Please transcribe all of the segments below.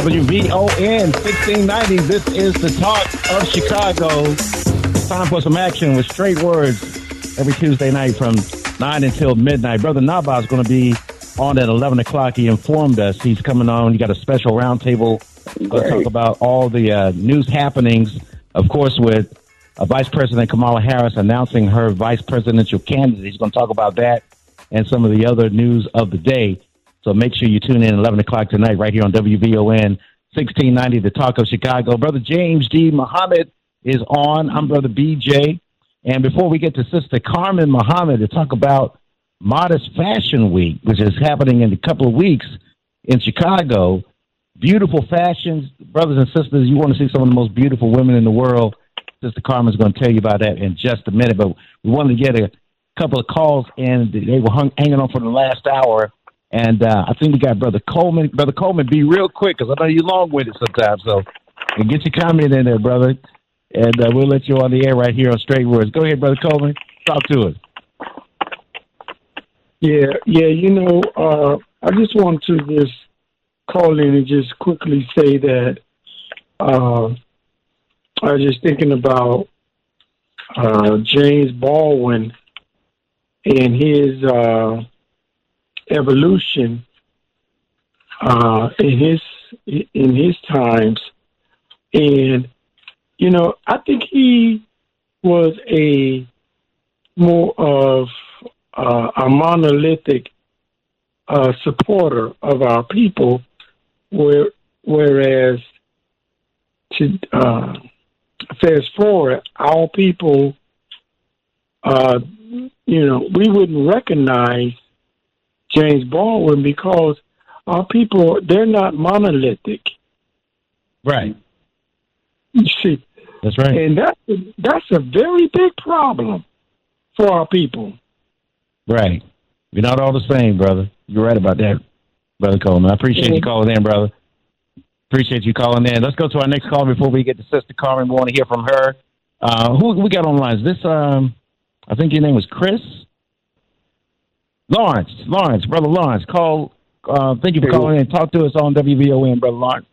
WVON 1690. This is the talk of Chicago. Time for some action with straight words every Tuesday night from 9 until midnight. Brother Naba'a is going to be on at 11 o'clock. He informed us he's coming on. You got a special roundtable to talk about all the news happenings, of course, with Vice President Kamala Harris announcing her vice presidential candidate. He's going to talk about that and some of the other news of the day. So make sure you tune in 11 o'clock tonight right here on WVON 1690, the talk of Chicago. Brother James D. Muhammad is on. I'm Brother BJ. And before we get to Sister Carmen Muhammad to talk about Modest Fashion Week, which is happening in a couple of weeks in Chicago, beautiful fashions. Brothers and sisters, you want to see some of the most beautiful women in the world. Sister Carmen's going to tell you about that in just a minute. But we wanted to get a couple of calls, and they were hanging on for the last hour. And I think we got Brother Coleman. Brother Coleman, be real quick, because I know you're long-winded sometimes. So get your comment in there, brother. And we'll let you on the air right here on Straight Words. Go ahead, Brother Coleman. Talk to us. Yeah. I just want to just call in and just quickly say that I was just thinking about James Baldwin and his evolution in his times, and I think he was a more of a monolithic supporter of our people, whereas to fast forward, our people, we wouldn't recognize James Baldwin because our people, they're not monolithic. Right. You see. That's right. And that's a very big problem for our people. Right. We're not all the same, brother. You're right about that, Brother Coleman. I appreciate you calling in, brother. Appreciate you calling in. Let's go to our next call before we get to Sister Carmen. We want to hear from her. Who we got on the line? Is this, I think your name was Chris? Lawrence, Brother Lawrence. Call. Thank you for calling in. Talk to us on WVON, Brother Lawrence.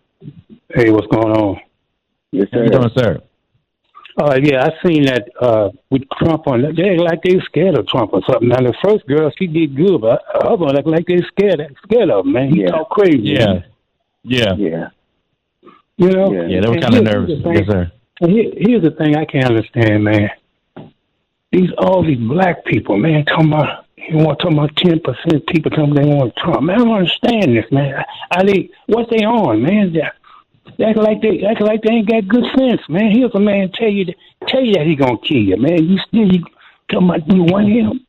Hey, what's going on? Yes, sir. How you doing, sir? Yeah, I seen that with Trump on. They like they scared of Trump or something. Now the first girl, she did good, but the other one like they scared of him, man. He talk crazy. Yeah. Yeah. They were kind of nervous. Yes, sir. Here's the thing I can't understand, man. All these black people, man, talking about 10% people talking they want Trump. Man, I don't understand this, man. What they on, man? They act like they ain't got good sense, man. Here's a man tell you that he gonna kill you, man. You talking about you want him?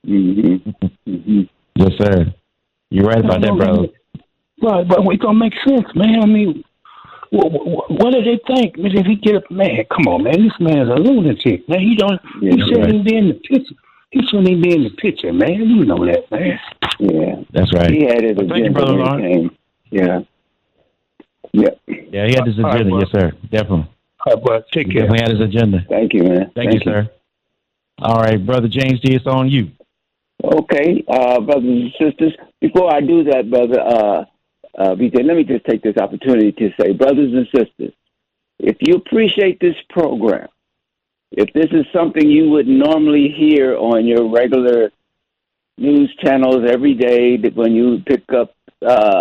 Mm-hmm. Yes, sir. You're right about that, brother. But it don't make sense, man. I mean, what do they think? Man, if he get up, man, come on, man. This man's a lunatic, man. He shouldn't even be in the picture. He shouldn't even be in the picture, man. You know that, man. Yeah, that's right. He had his agenda. Thank you, Brother Lawrence. Yeah. Yeah, he had his agenda, yes, sir. Definitely. But take care. Definitely had his agenda. Thank you, man. Thank you, sir. All right, Brother James D., it's on you. Okay, brothers and sisters. Before I do that, Brother BJ, let me just take this opportunity to say, brothers and sisters, if you appreciate this program, if this is something you would normally hear on your regular news channels every day, that when you pick up,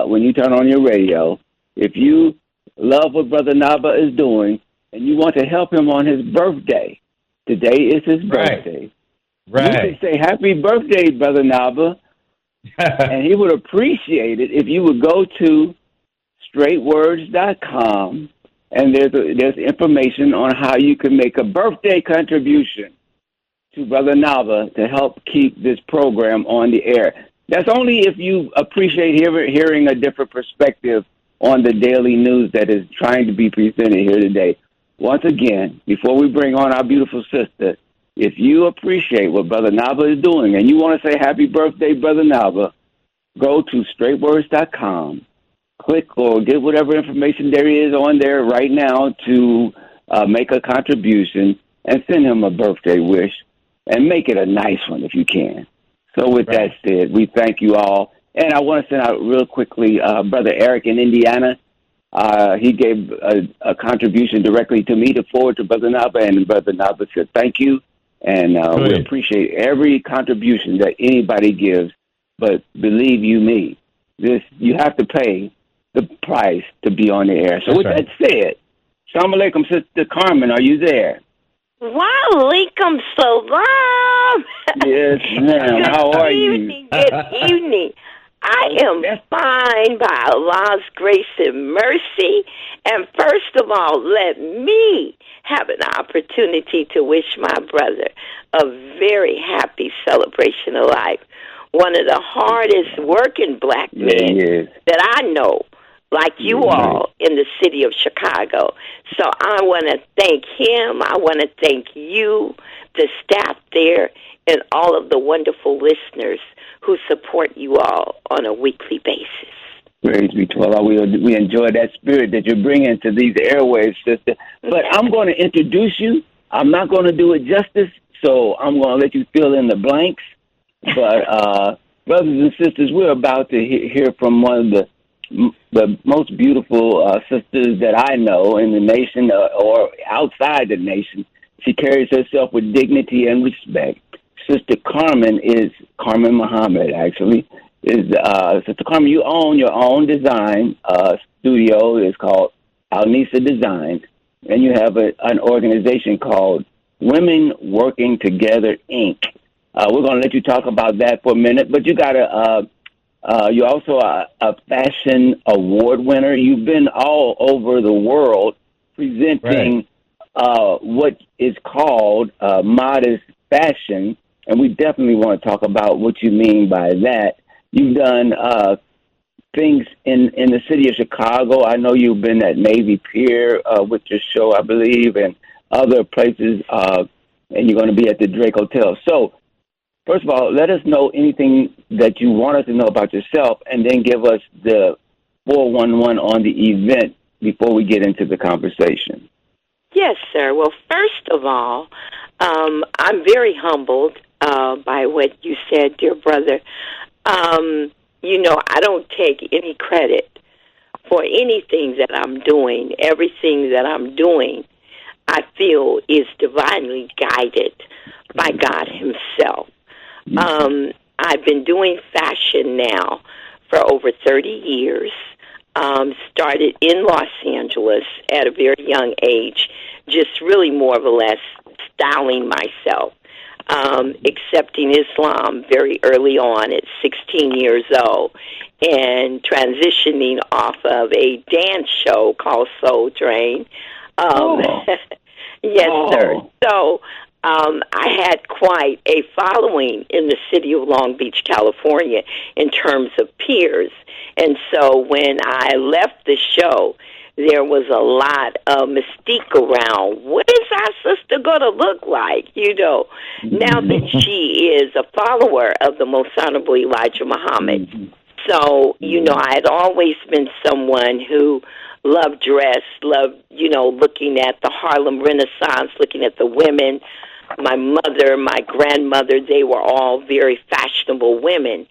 when you turn on your radio, if you love what Brother Naba'a is doing and you want to help him on his birthday, today is his birthday. Right. You can say, happy birthday, Brother Naba'a. And he would appreciate it if you would go to straightwords.com, and there's information on how you can make a birthday contribution to Brother Naba'a to help keep this program on the air. That's only if you appreciate hearing a different perspective on the daily news that is trying to be presented here today. Once again, before we bring on our beautiful sister, if you appreciate what Brother Naba'a is doing and you want to say happy birthday, Brother Naba'a, go to straightwords.com, click or get whatever information there is on there right now to make a contribution and send him a birthday wish and make it a nice one if you can. So with that said, we thank you all. And I want to send out real quickly, Brother Eric in Indiana. He gave a contribution directly to me to forward to Brother Naba, and Brother Naba said thank you. And we appreciate every contribution that anybody gives. But believe you me, you have to pay the price to be on the air. So that said, Assalamu alaikum, Sister Carmen, are you there? Walaikum salam. Yes, ma'am. How are you? Good evening. I am fine by Allah's grace and mercy. And first of all, let me have an opportunity to wish my brother a very happy celebration of life. One of the hardest working black men that I know, like you all in the city of Chicago. So I want to thank him. I want to thank you, the staff there, and all of the wonderful listeners who support you all on a weekly basis. Praise be to Allah. We enjoy that spirit that you're bringing to these airwaves, sister. But I'm going to introduce you. I'm not going to do it justice, so I'm going to let you fill in the blanks. But brothers and sisters, we're about to hear from one of the most beautiful sisters that I know in the nation or outside the nation. She carries herself with dignity and respect. Sister Carmen Muhammad, actually. Sister Carmen, you own your own design studio. It's called Al-Nisa Design. And you have an organization called Women Working Together, Inc. We're going to let you talk about that for a minute. But you got you're also a fashion award winner. You've been all over the world presenting what is called modest fashion. And we definitely want to talk about what you mean by that. You've done things in the city of Chicago. I know you've been at Navy Pier with your show, I believe, and other places, and you're going to be at the Drake Hotel. So, first of all, let us know anything that you want us to know about yourself, and then give us the 411 on the event before we get into the conversation. Yes, sir. Well, first of all, I'm very humbled by what you said, dear brother. I don't take any credit for anything that I'm doing. Everything that I'm doing, I feel, is divinely guided by God himself. I've been doing fashion now for over 30 years. Started in Los Angeles at a very young age, just really more or less styling myself. Accepting Islam very early on at 16 years old and transitioning off of a dance show called Soul Train. Yes, sir. So I had quite a following in the city of Long Beach, California, in terms of peers. And so when I left the show, there was a lot of mystique around. What is our sister going to look like? Now that she is a follower of the Most Honorable Elijah Muhammad. So, I had always been someone who loved dress, loved, looking at the Harlem Renaissance, looking at the women. My mother, my grandmother, they were all very fashionable women.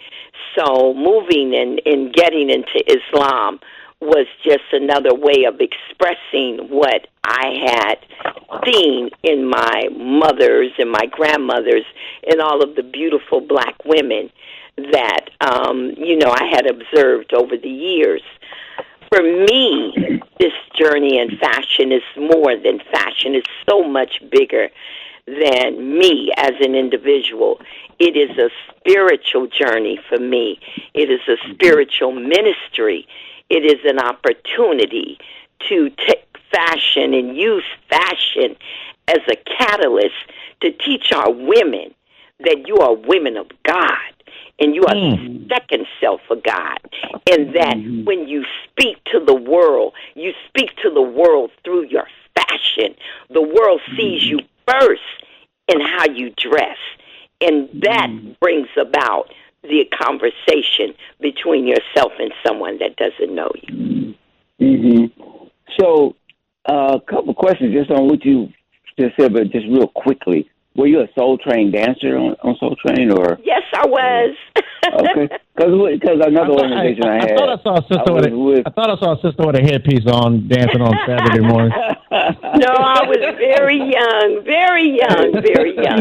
So moving and getting into Islam was just another way of expressing what I had seen in my mothers and my grandmothers and all of the beautiful black women that, I had observed over the years. For me, this journey in fashion is more than fashion. It's so much bigger than me as an individual. It is a spiritual journey for me. It is a spiritual ministry. It is an opportunity to take fashion and use fashion as a catalyst to teach our women that you are women of God and you are the second self of God, and that when you speak to the world, you speak to the world through your fashion. The world sees you first in how you dress, and that brings about the conversation between yourself and someone that doesn't know you. So, a couple questions just on what you just said, but just real quickly. were you a Soul Train dancer on Soul Train, or? Yes, I was. Okay, because another organization I had. I thought I saw a sister with a headpiece on dancing on Saturday morning. No, I was very young, very young.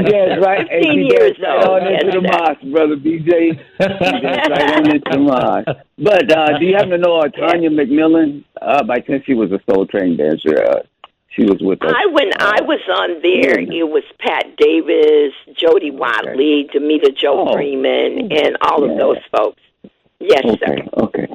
Yes, right. 15 years old. On into the mosque, brother BJ. Right on into the mosque. But do you happen to know Tanya McMillan? By chance, she was a Soul Train dancer. She was with us. When I was on there, it was Pat Davis, Jody Watley, Demita Jo Freeman, and all of those folks. Yes, sir. Okay.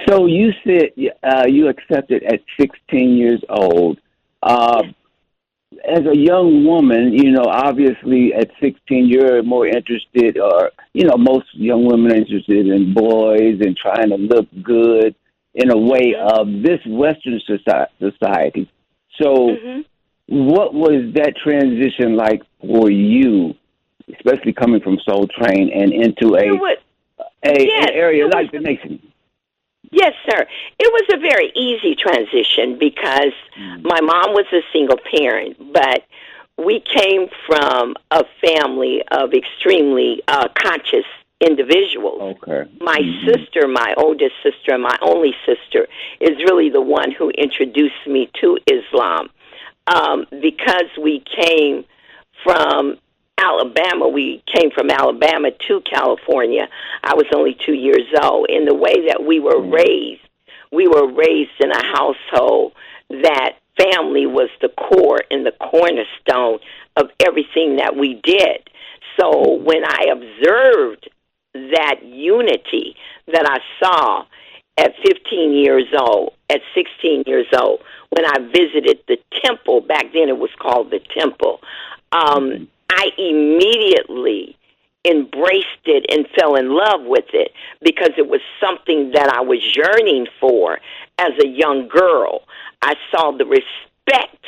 So you said you accepted at 16 years old. As a young woman, obviously at 16 you're more interested, or, most young women are interested in boys and trying to look good in a way of this Western society. So what was that transition like for you, especially coming from Soul Train and into an area like the nation? Yes, sir. It was a very easy transition because my mom was a single parent, but we came from a family of extremely conscious individuals. Okay. My sister, my oldest sister, and my only sister is really the one who introduced me to Islam. Because we came from Alabama. We came from Alabama to California. I was only 2 years old. In the way that we were raised in a household that family was the core and the cornerstone of everything that we did. So when I observed that unity that I saw at 15 years old, at 16 years old, when I visited the temple, back then it was called the temple, I immediately embraced it and fell in love with it because it was something that I was yearning for as a young girl. I saw the respect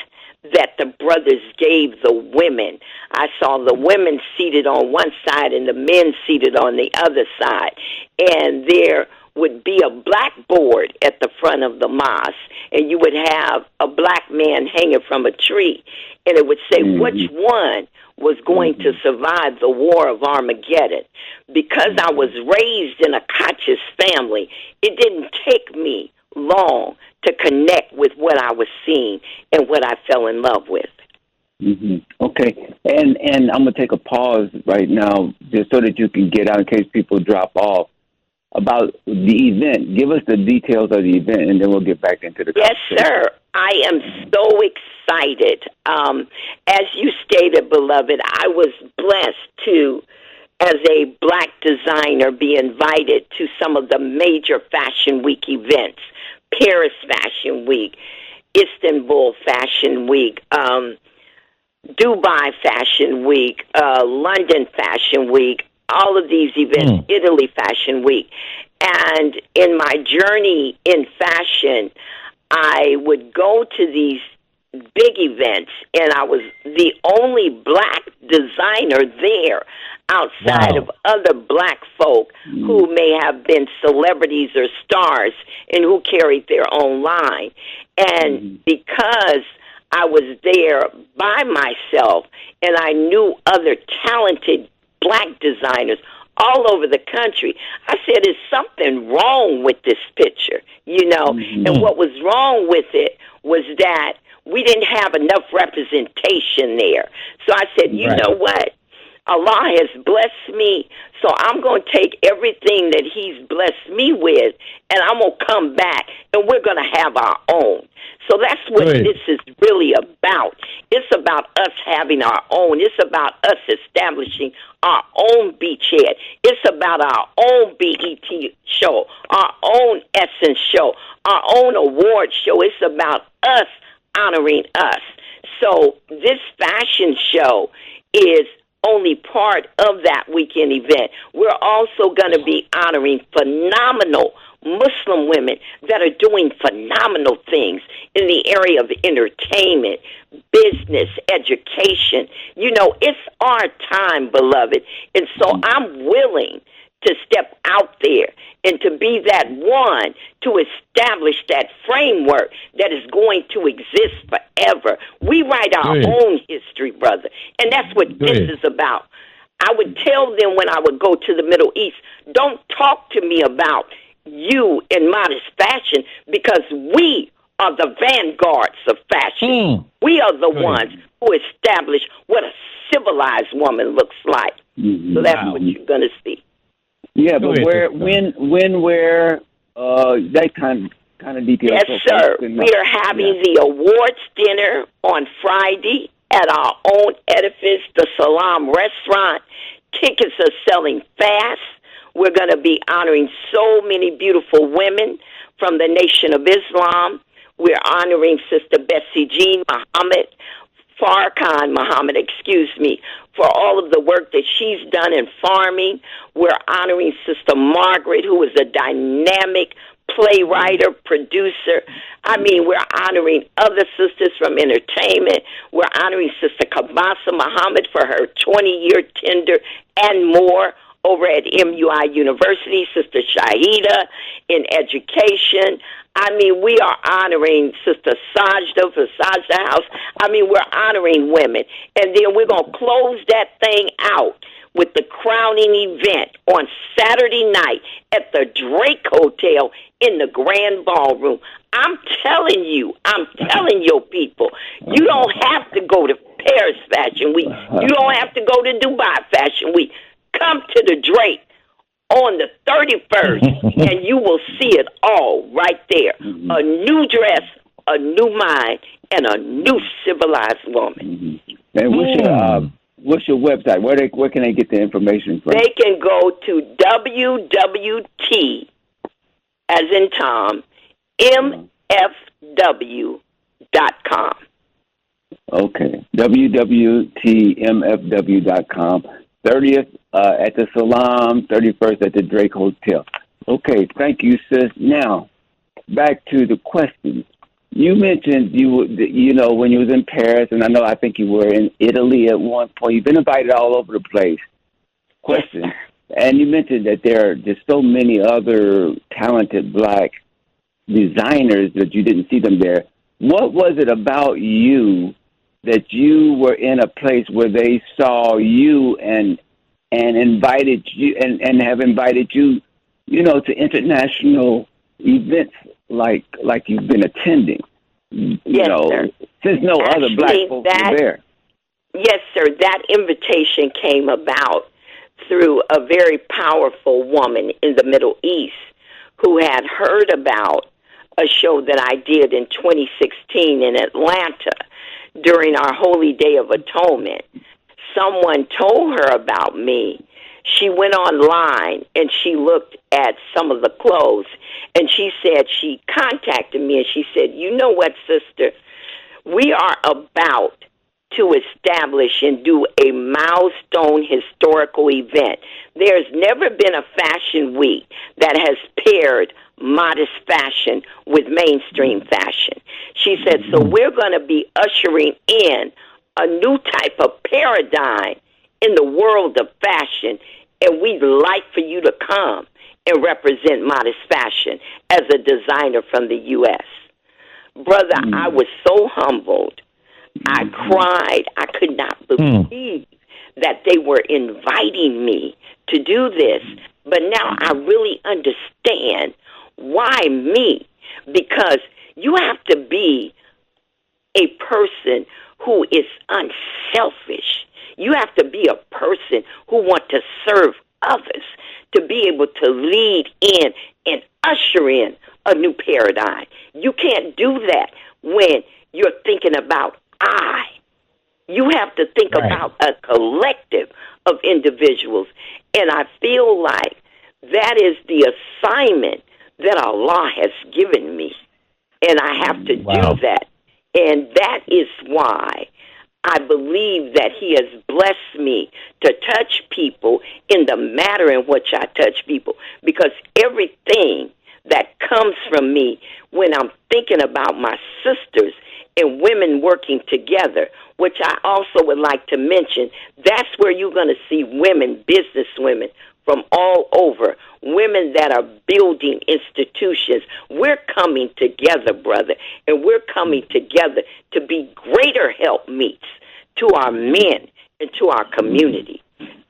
that the brothers gave the women. I saw the women seated on one side and the men seated on the other side. And there would be a blackboard at the front of the mosque, and you would have a black man hanging from a tree, and it would say which one was going to survive the war of Armageddon. Because I was raised in a conscious family, it didn't take me long to connect with what I was seeing and what I fell in love with. Okay, and I'm going to take a pause right now just so that you can get out in case people drop off. About the event. Give us the details of the event, and then we'll get back into the conversation. Yes, sir. I am so excited. As you stated, beloved, I was blessed to, as a black designer, be invited to some of the major Fashion Week events. Paris Fashion Week, Istanbul Fashion Week, Dubai Fashion Week, London Fashion Week, all of these events, Italy Fashion Week. And in my journey in fashion, I would go to these big events, and I was the only black designer there outside of other black folk who may have been celebrities or stars and who carried their own line. And because I was there by myself and I knew other talented black designers all over the country, I said, "Is something wrong with this picture?" And what was wrong with it was that we didn't have enough representation there. So I said, you know what? Allah has blessed me, so I'm going to take everything that He's blessed me with, and I'm going to come back, and we're going to have our own. So that's what this is really about. It's about us having our own. It's about us establishing our own beachhead. It's about our own BET show, our own Essence show, our own award show. It's about us honoring us. So this fashion show is only part of that weekend event. We're also going to be honoring phenomenal Muslim women that are doing phenomenal things in the area of entertainment, business, education. It's our time, beloved. And so I'm willing to step out there and to be that one to establish that framework that is going to exist forever. We write our own history, brother, and that's what this is about. I would tell them when I would go to the Middle East, don't talk to me about you in modest fashion, because we are the vanguards of fashion. We are the ones who establish what a civilized woman looks like. So that's what you're going to see. Yeah, but where, that kind of detail. Yes, sir. We are having the awards dinner on Friday at our own edifice, the Salaam Restaurant. Tickets are selling fast. We're going to be honoring so many beautiful women from the Nation of Islam. We're honoring Sister Bessie Jean Muhammad, Farrakhan Muhammad, for all of the work that she's done in farming. We're honoring Sister Margaret, who is a dynamic playwright, producer. I mean, we're honoring other sisters from entertainment. We're honoring Sister Kabasa Muhammad for her 20-year tenure and more over at MUI University, Sister Shahida in education. I mean, we are honoring Sister Sajda for Sajda House. I mean, we're honoring women. And then we're going to close that thing out with the crowning event on Saturday night at the Drake Hotel in the Grand Ballroom. I'm telling your people, you don't have to go to Paris Fashion Week. You don't have to go to Dubai Fashion Week. Come to the Drake on the 31st, and you will see it all right there. A new dress, a new mind, and a new civilized woman. And what's your website? Where can they get the information from? They can go to WWT, as in Tom, MFW.com. Okay, WWTMFW.com. 30th at the Salaam, 31st at the Drake Hotel. Okay, thank you, sis. Now, back to the question. You mentioned you know, when you was in Paris, and I think you were in Italy at one point. You've been invited all over the place. Question. And you mentioned that there are just so many other talented black designers that you didn't see them there. What was it about you that you were in a place where they saw you and invited you and have invited you, you know, to international events like you've been attending? You know, sir. Since no other black folks were there. Yes, sir. That invitation came about through a very powerful woman in the Middle East who had heard about a show that I did in 2016 in Atlanta during our Holy Day of Atonement. Someone told her about me. She went online and she looked at some of the clothes, and she said, she contacted me and she said, you know what, sister, we are about to establish and do a milestone historical event. There's never been a fashion week that has paired modest fashion with mainstream fashion. She said, so we're going to be ushering in a new type of paradigm in the world of fashion, and we'd like for you to come and represent modest fashion as a designer from the U.S. Brother, I was so humbled. I cried. I could not believe that they were inviting me to do this. But now I really understand why me, because you have to be a person who is unselfish. You have to be a person who wants to serve others, to be able to lead in and usher in a new paradigm. You can't do that when you're thinking about I. You have to think about a collective of individuals. And I feel like that is the assignment that Allah has given me. And I have to do that. And that is why I believe that He has blessed me to touch people in the manner in which I touch people. Because everything that comes from me when I'm thinking about my sisters and women working together, which I also would like to mention, that's where you're going to see women, business women from all over, women women that are building institutions. We're coming together, brother, and we're coming together to be greater helpmeets to our men and to our community.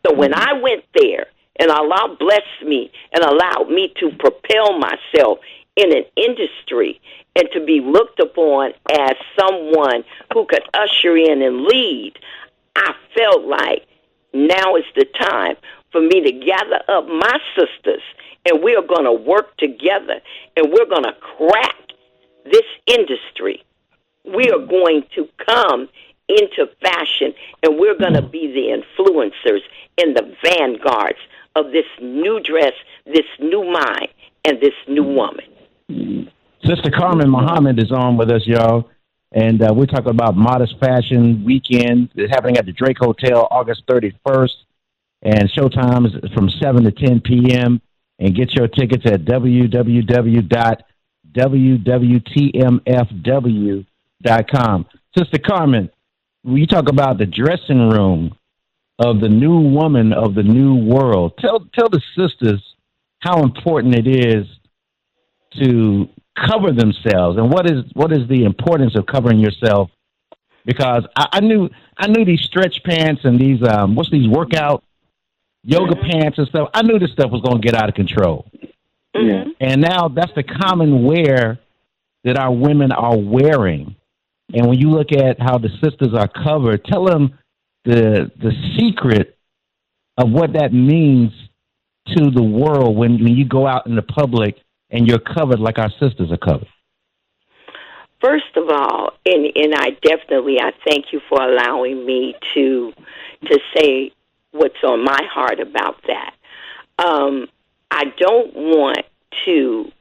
So when I went there, and Allah blessed me and allowed me to propel myself in an industry and to be looked upon as someone who could usher in and lead, I felt like now is the time for me to gather up my sisters, and we are going to work together, and we're going to crack this industry. We are going to come into fashion, and we're going to be the influencers and the vanguards of this new dress, this new mind, and this new woman. Sister Carmen Muhammad is on with us, y'all. And we're talking about Modest Fashion Weekend. It's happening at the Drake Hotel August 31st. And showtime is from 7 to 10 p.m. And get your tickets at www.wwtmfw.com. Sister Carmen, when you talk about the dressing room of the new woman of the new world, tell the sisters how important it is to cover themselves, and what is the importance of covering yourself? Because I knew these stretch pants and these these workout yoga pants and stuff. I knew this stuff was going to get out of control. Yeah. And now that's the common wear that our women are wearing. And when you look at how the sisters are covered, tell them the secret of what that means to the world when you go out in the public and you're covered like our sisters are covered. First of all, and I thank you for allowing me to say what's on my heart about that. I don't want to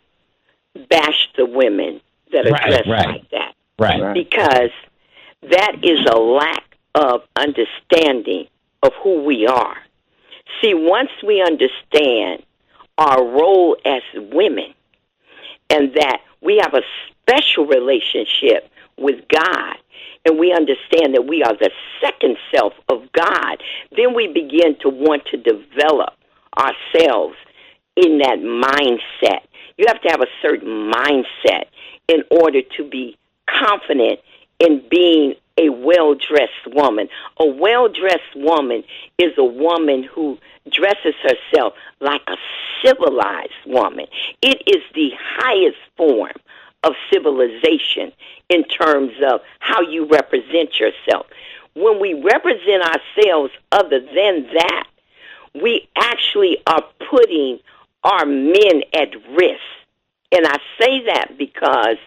bash the women that are dressed like that. Right. Because that is a lack of understanding of who we are. See, once we understand our role as women and that we have a special relationship with God, and we understand that we are the second self of God, then we begin to want to develop ourselves in that mindset. You have to have a certain mindset in order to be confident in being a well-dressed woman. A well-dressed woman is a woman who dresses herself like a civilized woman. It is the highest form of civilization in terms of how you represent yourself. When we represent ourselves other than that, we actually are putting our men at risk. And I say that because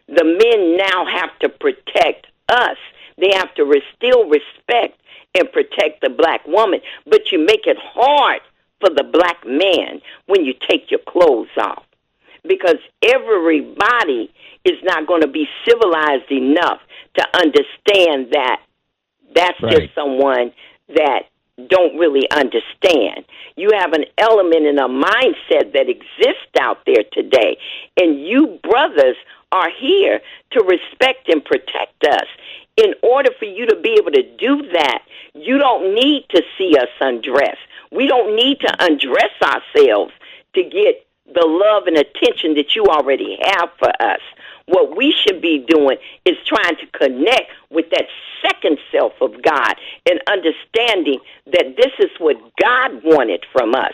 the men now have to protect us. They have to still respect and protect the black woman, but you make it hard for the black man when you take your clothes off, because everybody is not going to be civilized enough to understand that that's just someone that don't really understand. You have an element and a mindset that exists out there today, and you brothers are here to respect and protect us. In order for you to be able to do that, you don't need to see us undress. We don't need to undress ourselves to get the love and attention that you already have for us. What we should be doing is trying to connect with that second self of God and understanding that this is what God wanted from us.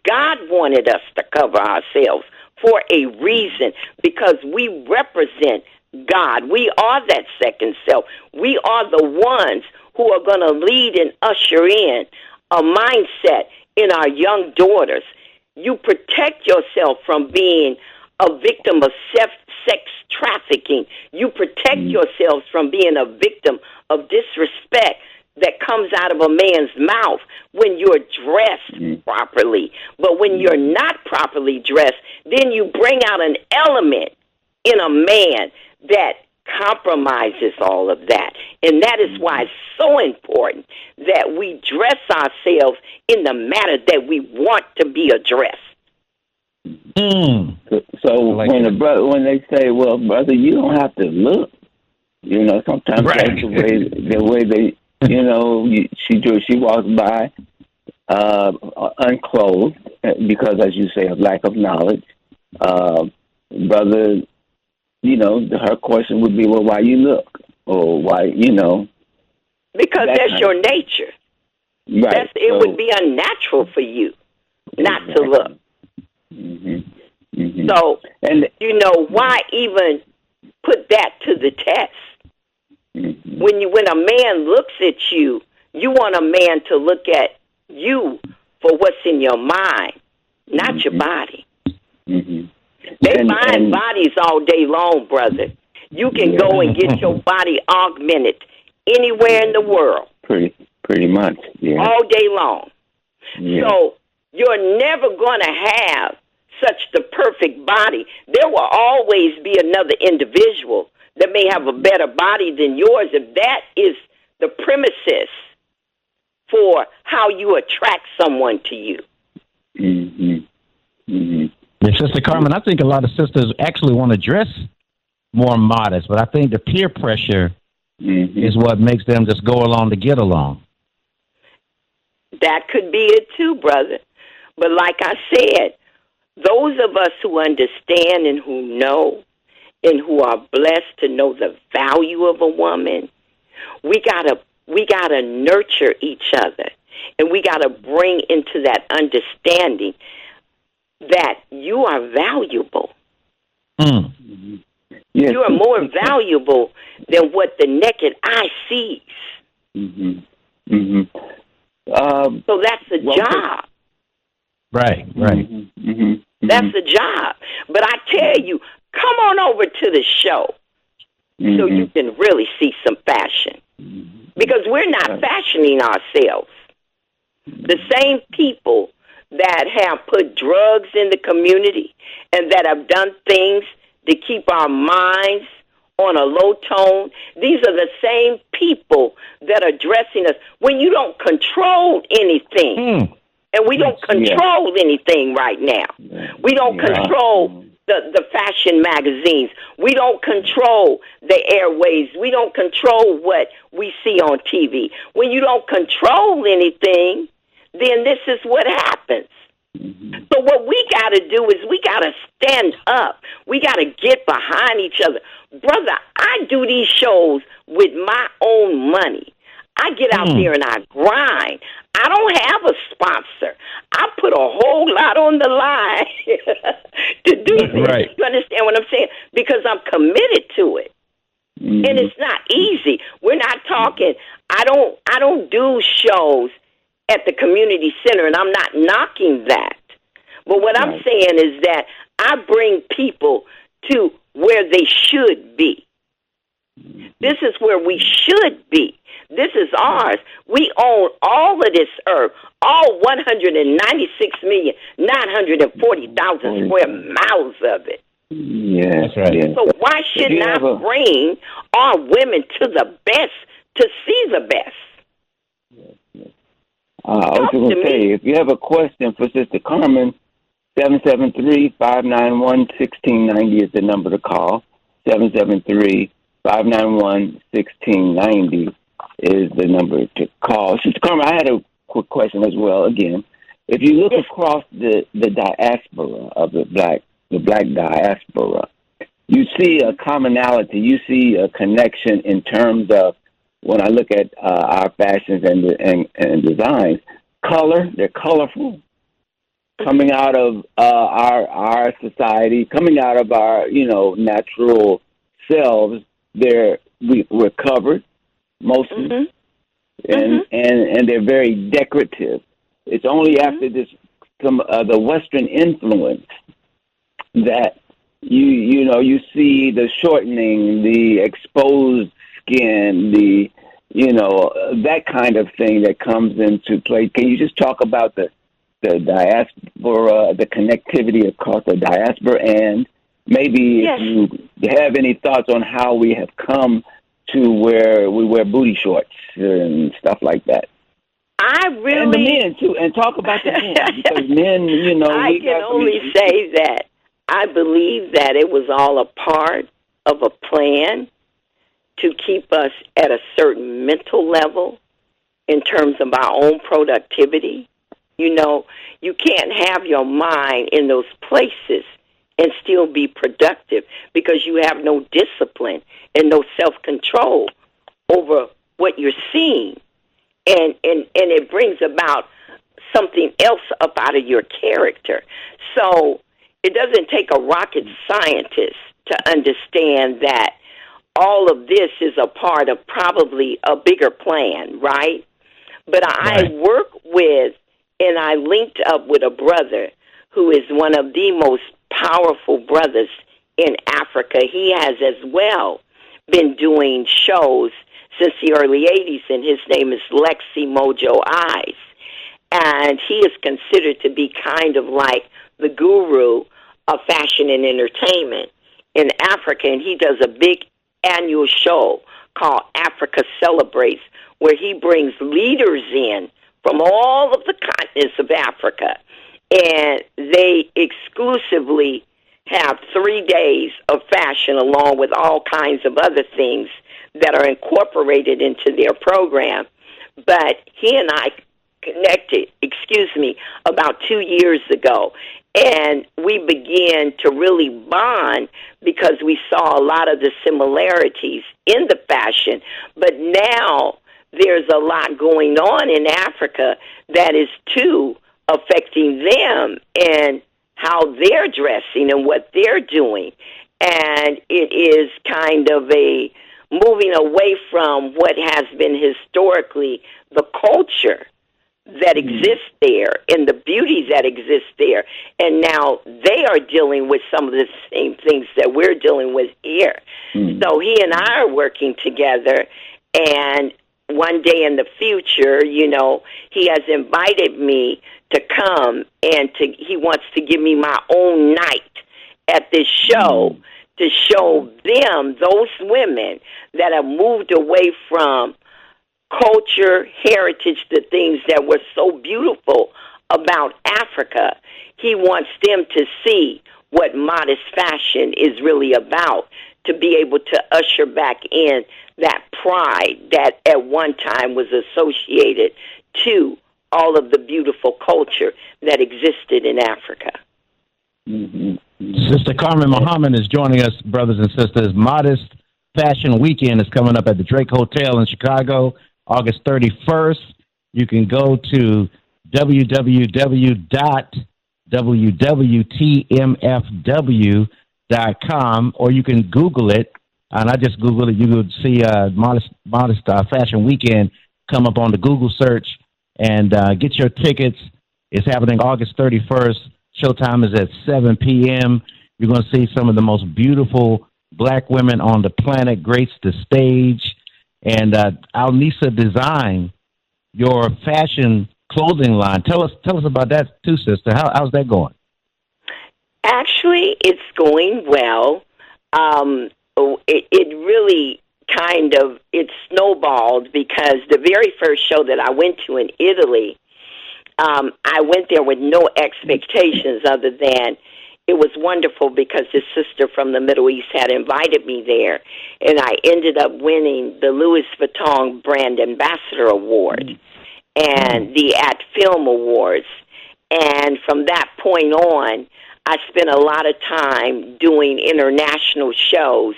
God wanted us to cover ourselves for a reason, because we represent God. We are that second self. We are the ones who are going to lead and usher in a mindset in our young daughters. You protect yourself from being a victim of sex trafficking. You protect yourselves from being a victim of disrespect that comes out of a man's mouth when you're dressed properly. But when you're not properly dressed, then you bring out an element in a man that compromises all of that. And that is why it's so important that we dress ourselves in the manner that we want to be addressed. So when they say, "Well, brother, you don't have to look," sometimes that's the way they, she walks by, unclothed because, as you say, of lack of knowledge. Brother, her question would be, well, why you look? Or why, Because that's your nature. Right. It would be unnatural for you not to look. Mm-hmm. Mm-hmm. So, why even put that to the test? Mm-hmm. When a man looks at you, you want a man to look at you for what's in your mind, not your body. Mm-hmm. They find bodies all day long, brother. You can go and get your body augmented anywhere in the world. Pretty much, yeah. All day long. Yeah. So you're never going to have such the perfect body. There will always be another individual that may have a better body than yours, if that is the premises for how you attract someone to you. Mm-hmm. Mm-hmm. Yeah, Sister Carmen, I think a lot of sisters actually want to dress more modest, but I think the peer pressure is what makes them just go along to get along. That could be it too, brother. But like I said, those of us who understand and who know and who are blessed to know the value of a woman, we gotta nurture each other, and we gotta bring into that understanding that you are valuable. Mm-hmm. Yes. You are more valuable than what the naked eye sees. Mm-hmm. Mm-hmm. So that's a job. Right. Mm-hmm. Mm-hmm. That's a job. But I tell you, come on over to the show so you can really see some fashion. Because we're not fashioning ourselves. The same people that have put drugs in the community and that have done things to keep our minds on a low tone, these are the same people that are dressing us. When you don't control anything, and we don't control anything right now. We don't control the fashion magazines. We don't control the airways. We don't control what we see on TV. When you don't control anything, then this is what happens. So what we got to do is we got to stand up. We got to get behind each other. Brother, I do these shows with my own money. I get out there and I grind. I don't have a sponsor. I put a whole lot on the line to do this. Right. You understand what I'm saying? Because I'm committed to it. And it's not easy. We're not talking. I don't do shows at the community center, and I'm not knocking that. But what I'm saying is that I bring people to where they should be. This is where we should be. This is ours. We own all of this earth, all 196,940,000 square miles of it. Yeah, that's right. Yeah. So why should I bring our women to the best to see the best? I was going to say, if you have a question for Sister Carmen, 773-591-1690 is the number to call. 773-591-1690 is the number to call. Sister Carmen, I had a quick question as well. Again, if you look across the diaspora of the black diaspora, you see a commonality. You see a connection in terms of, when I look at our fashions and designs, color, they're colorful, coming out of our society, coming out of our natural selves. We're covered mostly, and they're very decorative. It's only after the Western influence that you see the shortening, the exposed skin, that kind of thing that comes into play. Can you just talk about the diaspora, the connectivity across the diaspora, and maybe if you have any thoughts on how we have come to where we wear booty shorts and stuff like that? And the men too, and talk about the men, because men, I can only say that I believe that it was all a part of a plan to keep us at a certain mental level in terms of our own productivity. You know, you can't have your mind in those places and still be productive because you have no discipline and no self-control over what you're seeing. And it brings about something else up out of your character. So it doesn't take a rocket scientist to understand that all of this is a part of probably a bigger plan, right? But I work with, and I linked up with a brother who is one of the most powerful brothers in Africa. He has as well been doing shows since the early 80s, and his name is Lexi Mojo Eyes. And he is considered to be kind of like the guru of fashion and entertainment in Africa, and he does a big annual show called Africa Celebrates, where he brings leaders in from all of the continents of Africa, and they exclusively have 3 days of fashion along with all kinds of other things that are incorporated into their program. But he and I connected, about 2 years ago, and we began to really bond because we saw a lot of the similarities in the fashion. But now there's a lot going on in Africa that is too affecting them and how they're dressing and what they're doing. And it is kind of a moving away from what has been historically the culture that exists there and the beauty that exists there. And now they are dealing with some of the same things that we're dealing with here. So he and I are working together, and one day in the future, you know, he has invited me to come and he wants to give me my own night at this show to show them, those women that have moved away from culture, heritage, the things that were so beautiful about Africa. He wants them to see what modest fashion is really about, to be able to usher back in that pride that at one time was associated to all of the beautiful culture that existed in Africa. Sister Carmen Muhammad is joining us, brothers and sisters. Modest Fashion Weekend is coming up at the Drake Hotel in Chicago, August 31st. You can go to www.wwtmfw.com, or you can Google it. And I just Googled it. You would see Modest Fashion Weekend come up on the Google search, and get your tickets. It's happening August 31st. Showtime is at 7 p.m. You're going to see some of the most beautiful black women on the planet grace the stage. And Al-Nisa Design, your fashion clothing line. Tell us about that too, sister. How's that going? Actually, it's going well. It really it snowballed because the very first show that I went to in Italy, I went there with no expectations other than it was wonderful because his sister from the Middle East had invited me there, and I ended up winning the Louis Vuitton Brand Ambassador Award and the At Film Awards. And from that point on, I spent a lot of time doing international shows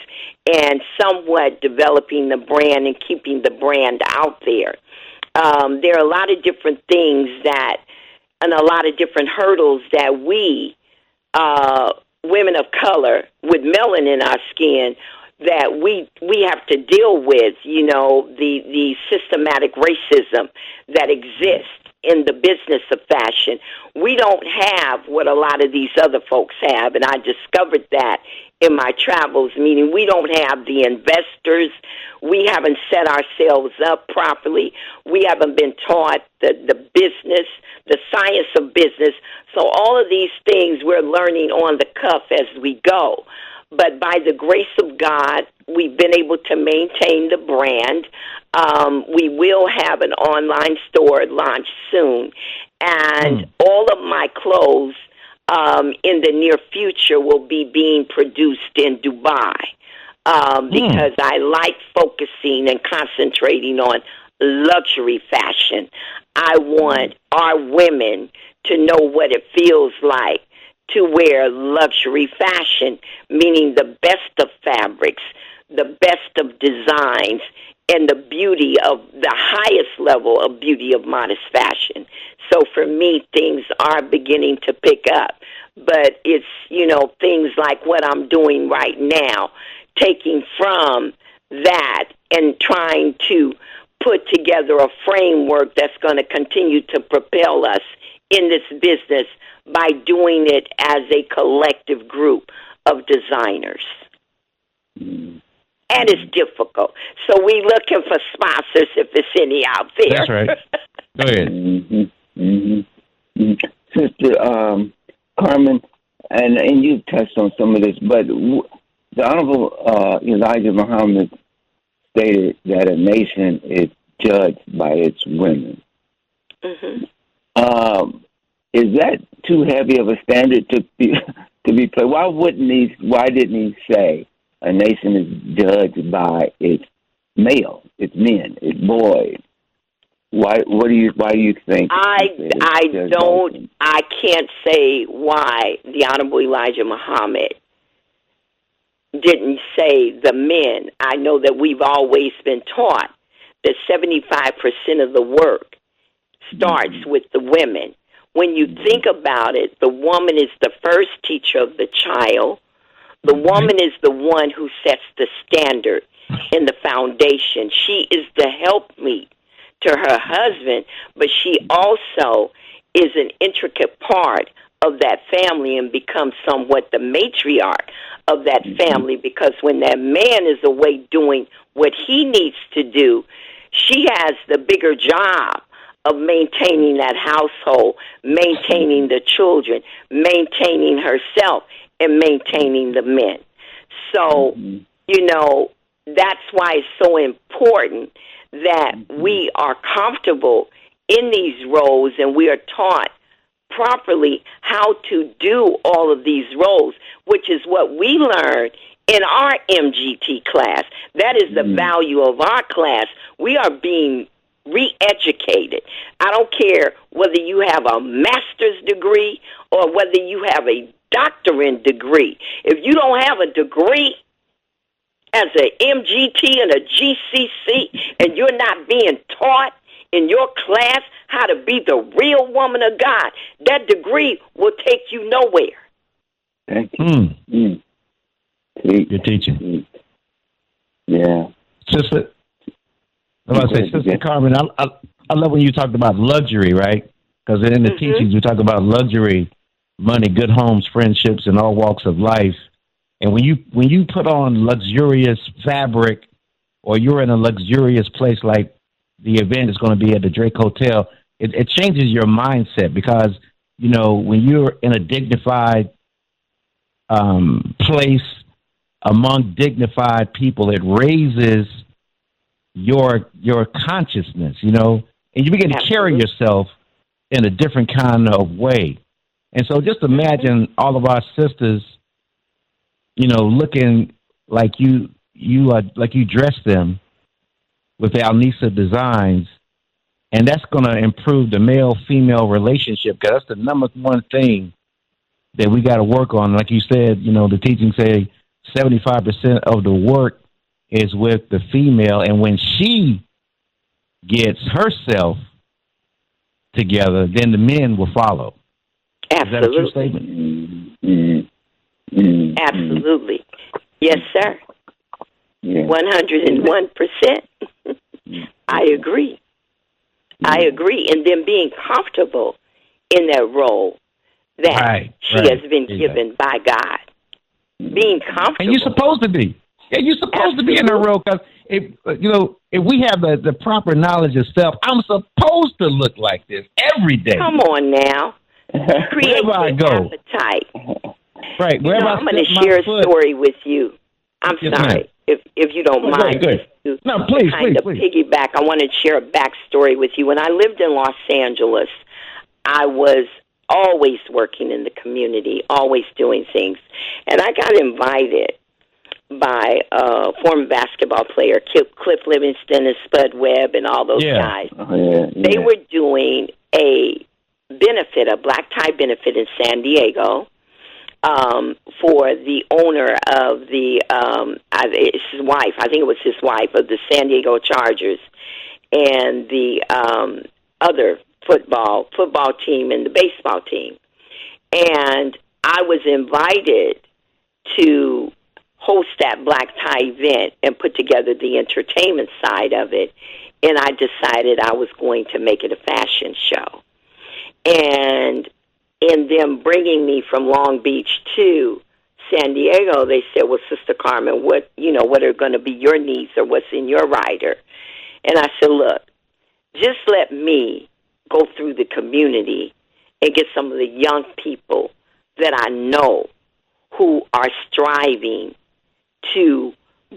and somewhat developing the brand and keeping the brand out there. There are a lot of different things and a lot of different hurdles that we, women of color with melanin in our skin, that we have to deal with, you know, the systematic racism that exists in the business of fashion. We don't have what a lot of these other folks have, and I discovered that in my travels, meaning we don't have the investors. We haven't set ourselves up properly. We haven't been taught the business, the science of business. So all of these things we're learning on the cuff as we go. But by the grace of God, we've been able to maintain the brand. We will have an online store launch soon. And all of my clothes in the near future will be being produced in Dubai because I like focusing and concentrating on luxury fashion. I want our women to know what it feels like to wear luxury fashion, meaning the best of fabrics, the best of designs, and the beauty of the highest level of beauty of modest fashion. So for me, things are beginning to pick up. But it's, things like what I'm doing right now, taking from that and trying to put together a framework that's going to continue to propel us in this business by doing it as a collective group of designers. And it's difficult. So we looking for sponsors if there's any out there. That's right. Go ahead. Sister Carmen, and you touched on some of this, but the Honorable Elijah Muhammad stated that a nation is judged by its women. Is that too heavy of a standard to be played? Why didn't he say a nation is judged by its male, its men, its boys? Why do you think? I can't say why the Honorable Elijah Muhammad didn't say the men. I know that we've always been taught that 75% of the work starts with the women. When you think about it, the woman is the first teacher of the child. The woman is the one who sets the standard and the foundation. She is the helpmeet to her husband, but she also is an intricate part of that family and becomes somewhat the matriarch of that family, because when that man is away doing what he needs to do, she has the bigger job of maintaining that household, maintaining the children, maintaining herself, and maintaining the men. So, that's why it's so important that we are comfortable in these roles and we are taught properly how to do all of these roles, which is what we learned in our MGT class. That is the value of our class. We are being re-educated. I don't care whether you have a master's degree or whether you have a doctorate degree. If you don't have a degree as an MGT and a GCC and you're not being taught in your class how to be the real woman of God, that degree will take you nowhere. Thank you. You're teaching. Yeah. Sister Carmen, I love when you talked about luxury, right? Because in the teachings, we talk about luxury, money, good homes, friendships, and all walks of life. And when you put on luxurious fabric, or you're in a luxurious place like the event is going to be at the Drake Hotel, it changes your mindset, because when you're in a dignified place among dignified people, it raises your consciousness, and you begin to carry yourself in a different kind of way. And so just imagine all of our sisters, looking like you dress them with the Al-Nisa Designs, and that's going to improve the male-female relationship, because that's the number one thing that we got to work on. Like you said, the teaching say 75% of the work is with the female, and when she gets herself together, then the men will follow. Absolutely. Is that a true statement? Absolutely. Yes, sir. Yeah. 101%. I agree. I agree. And then being comfortable in that role that she has been given by God. Being comfortable. And you're supposed to be. Yeah, you're supposed to be in that role, because if we have the proper knowledge of self, I'm supposed to look like this every day. Come on now. Create wherever I go. appetite. Right. Wherever I'm going to share a story with you. I'm sorry, if you don't mind. Good. No, please, please. Piggyback. I want to share a backstory with you. When I lived in Los Angeles, I was always working in the community, always doing things. And I got invited by former basketball player Cliff Livingston and Spud Webb and all those guys. They were doing a benefit, a black tie benefit in San Diego for the owner of the it's his wife. I think it was his wife of the San Diego Chargers and the other football team and the baseball team. And I was invited to host that black tie event and put together the entertainment side of it, and I decided I was going to make it a fashion show. And in them bringing me from Long Beach to San Diego, they said, well, Sister Carmen, what are going to be your needs or what's in your rider? And I said, look, just let me go through the community and get some of the young people that I know who are striving to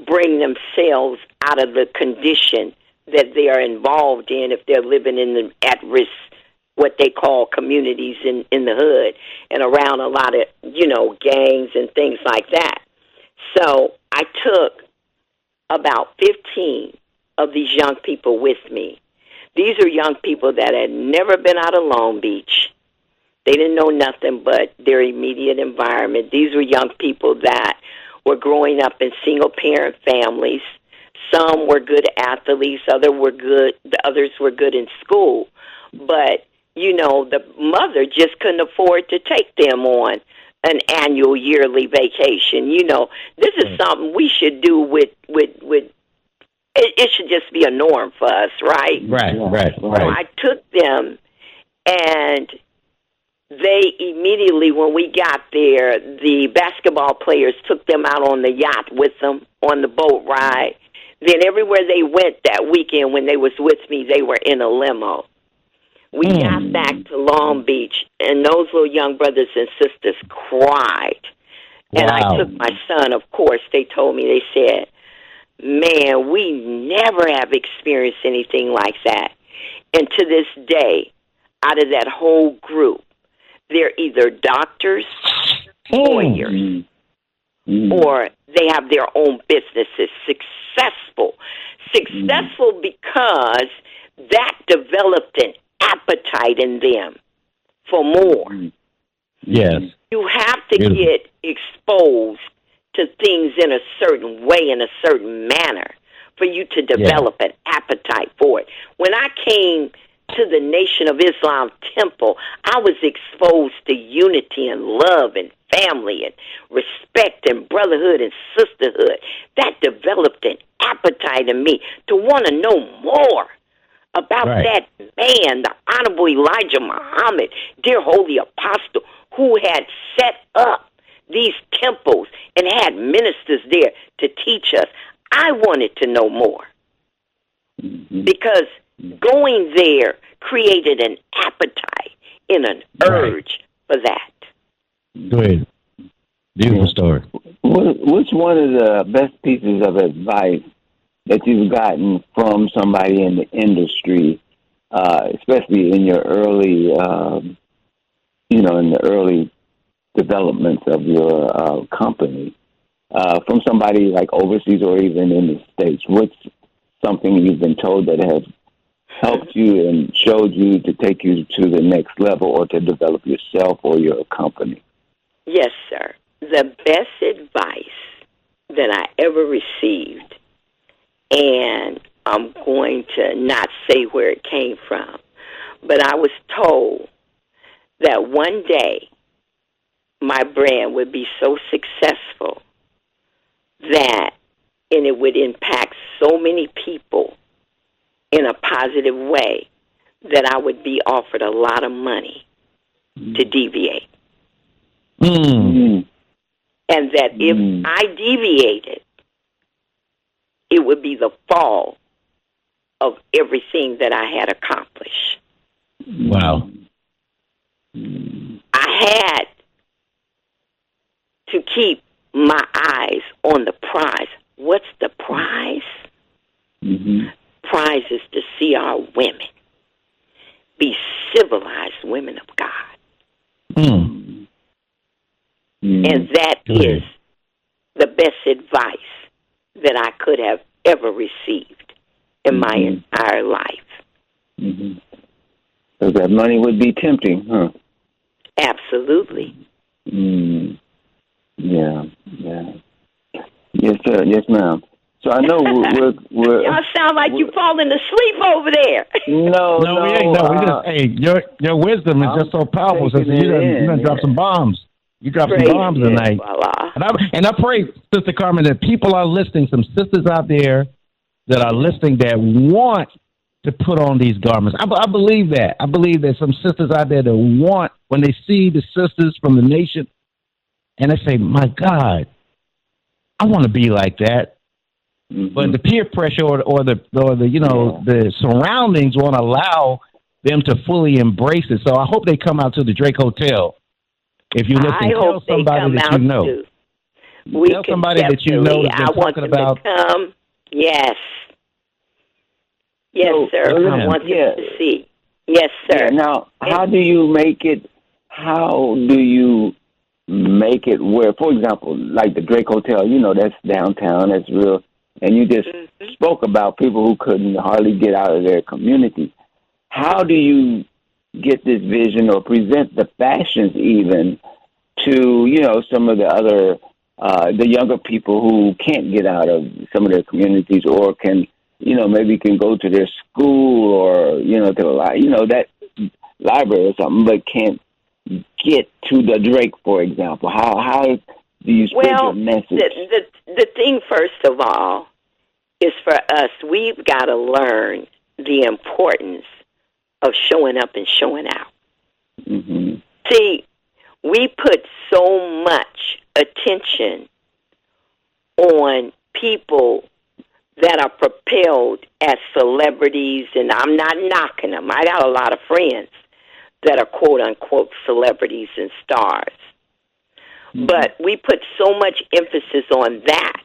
bring themselves out of the condition that they are involved in if they're living in the at-risk, what they call communities in the hood and around a lot of, gangs and things like that. So I took about 15 of these young people with me. These are young people that had never been out of Long Beach. They didn't know nothing but their immediate environment. These were young people that were growing up in single-parent families. Some were good athletes, others were good in school. But, the mother just couldn't afford to take them on an annual yearly vacation. This is something we should do with it should just be a norm for us, right? Right. So I took them, and they immediately, when we got there, the basketball players took them out on the yacht with them on the boat ride. Then everywhere they went that weekend when they was with me, they were in a limo. We got back to Long Beach, and those little young brothers and sisters cried. Wow. And I took my son, of course. They told me, they said, man, we never have experienced anything like that. And to this day, out of that whole group, they're either doctors, lawyers, or they have their own businesses, successful because that developed an appetite in them for more. Yes. You have to get exposed to things in a certain way, in a certain manner, for you to develop an appetite for it. When I came to the Nation of Islam temple, I was exposed to unity and love and family and respect and brotherhood and sisterhood. That developed an appetite in me to want to know more about that man, the Honorable Elijah Muhammad, dear holy apostle, who had set up these temples and had ministers there to teach us. I wanted to know more because going there created an appetite and an urge for that. Good. Beautiful story. What's one of the best pieces of advice that you've gotten from somebody in the industry, especially in your early, in the early developments of your company, from somebody like overseas or even in the States? What's something you've been told that has helped you and showed you to take you to the next level or to develop yourself or your company? Yes, sir. The best advice that I ever received, and I'm going to not say where it came from, but I was told that one day my brand would be so successful and it would impact so many people in a positive way that I would be offered a lot of money to deviate. And that if I deviated, it would be the fall of everything that I had accomplished. Wow. I had to keep my eyes on the prize. What's the prize? Prize is to see our women be civilized women of God. And that is the best advice that I could have ever received in my entire life. Mm-hmm. So that money would be tempting, huh? Absolutely. Yeah. Yes, sir. Yes, ma'am. So I know we're y'all sound like you falling asleep over there. No, we ain't. No, we just, hey, your wisdom is just so powerful. So you done drop some bombs. You dropped some bombs tonight. Voila. And I pray, Sister Carmen, that people are listening, some sisters out there that are listening that want to put on these garments. I believe that. I believe there's some sisters out there that want, when they see the sisters from the nation, and they say, my God, I want to be like that. Mm-hmm. But the peer pressure or the the surroundings won't allow them to fully embrace it. So I hope they come out to the Drake Hotel. If you listen, tell somebody that you know. Tell somebody that you know that's been talking about. Yes. Yes, sir. I want them to see. Yes, sir. Yeah, now, how do you make it where, for example, like the Drake Hotel, that's downtown, that's real, and you just spoke about people who couldn't hardly get out of their community. How do you get this vision or present the fashions even to, some of the other, the younger people who can't get out of some of their communities or can, maybe can go to their school or, to that library or something, but can't get to the Drake, for example? How do you spread your message? The thing, first of all, is for us, we've got to learn the importance of showing up and showing out. Mm-hmm. See, we put so much attention on people that are propelled as celebrities, and I'm not knocking them. I got a lot of friends that are quote-unquote celebrities and stars. Mm-hmm. But we put so much emphasis on that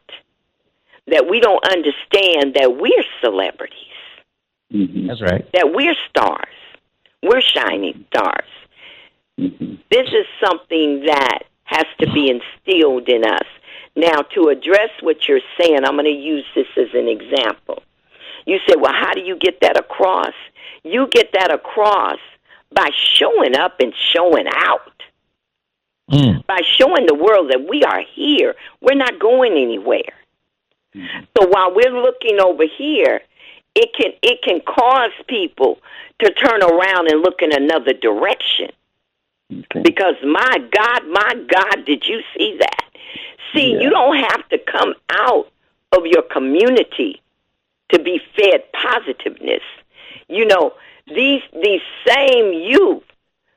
we don't understand that we're celebrities. Mm-hmm. That's right. That we're stars. We're shining stars. Mm-hmm. This is something that has to be instilled in us. Now, to address what you're saying, I'm going to use this as an example. You say, well, how do you get that across? You get that across by showing up and showing out. By showing the world that we are here. We're not going anywhere. Mm-hmm. So while we're looking over here, it can cause people to turn around and look in another direction. Okay. Because my God, did you see that? See, you don't have to come out of your community to be fed positiveness. These same youth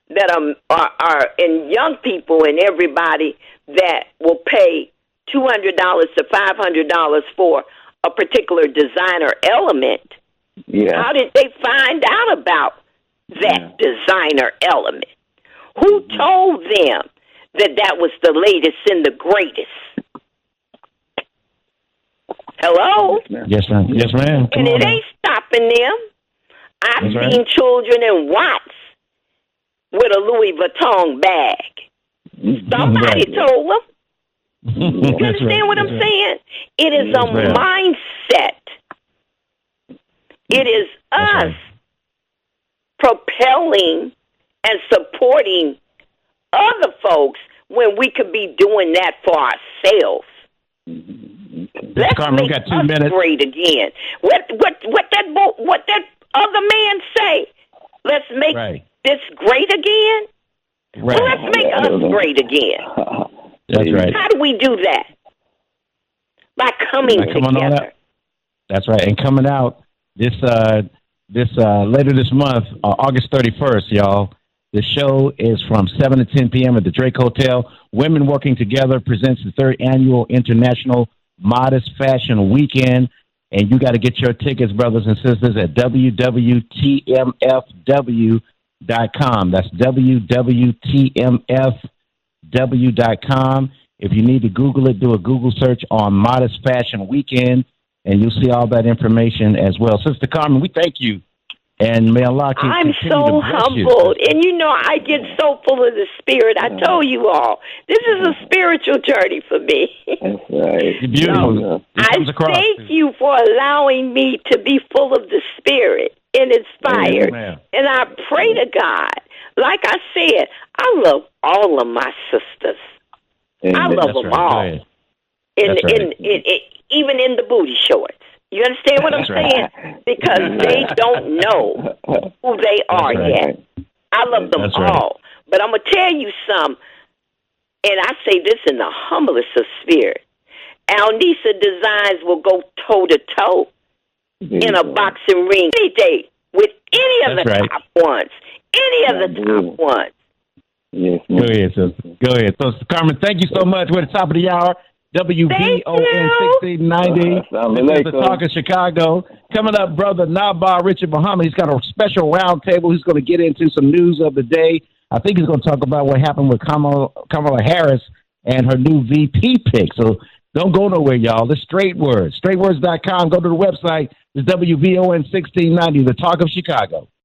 that are and young people and everybody that will pay $200 to $500 for a particular designer element. Yeah. How did they find out about that designer element? Who told them that was the latest and the greatest? Hello? Yes, ma'am. Yes, ma'am. And it ain't stopping them. I've seen children in Watts with a Louis Vuitton bag. Somebody told them. You understand what I'm saying? It is a mindset. It is us propelling and supporting other folks when we could be doing that for ourselves. Let's Carmen, make we got 2 us minutes. great again. What that other man say? Let's make this great again. Right. Well, let's make us great again. That's right. How do we do that? By coming together. That's right. And coming out this later this month, August 31st, y'all. The show is from 7 to 10 p.m. at the Drake Hotel. Women Working Together presents the 3rd Annual International Modest Fashion Weekend. And you got to get your tickets, brothers and sisters, at www.tmfw.com. That's www.tmfw.com. If you need to Google it, do a Google search on Modest Fashion Weekend, and you'll see all that information as well. Sister Carmen, we thank you And may Allah I'm continue so to bless humbled. you. And I get so full of the Spirit. I told you all, this is a spiritual journey for me. That's right. You're beautiful. I thank you for allowing me to be full of the Spirit and inspired. Amen. And I pray to God. Like I said, I love all of my sisters. I love them all. Even in the booty shorts. You understand what I'm saying? Because they don't know who they are yet. I love them all. But I'm going to tell you something, and I say this in the humblest of spirit. Al-Nisa Designs will go toe-to-toe in a boxing ring any day with any of the top ones. Any of the top ones. Yes, go ahead, sister. Go ahead. So, Carmen, thank you so much. We're at the top of the hour. WVON 1690. This is the Talk of Chicago. Coming up, Brother Naba'a Richard Muhammad. He's got a special roundtable. He's going to get into some news of the day. I think he's going to talk about what happened with Kamala Harris and her new VP pick. So don't go nowhere, y'all. It's Straight Words. StraightWords.com. Go to the website. It's WVON 1690, the Talk of Chicago.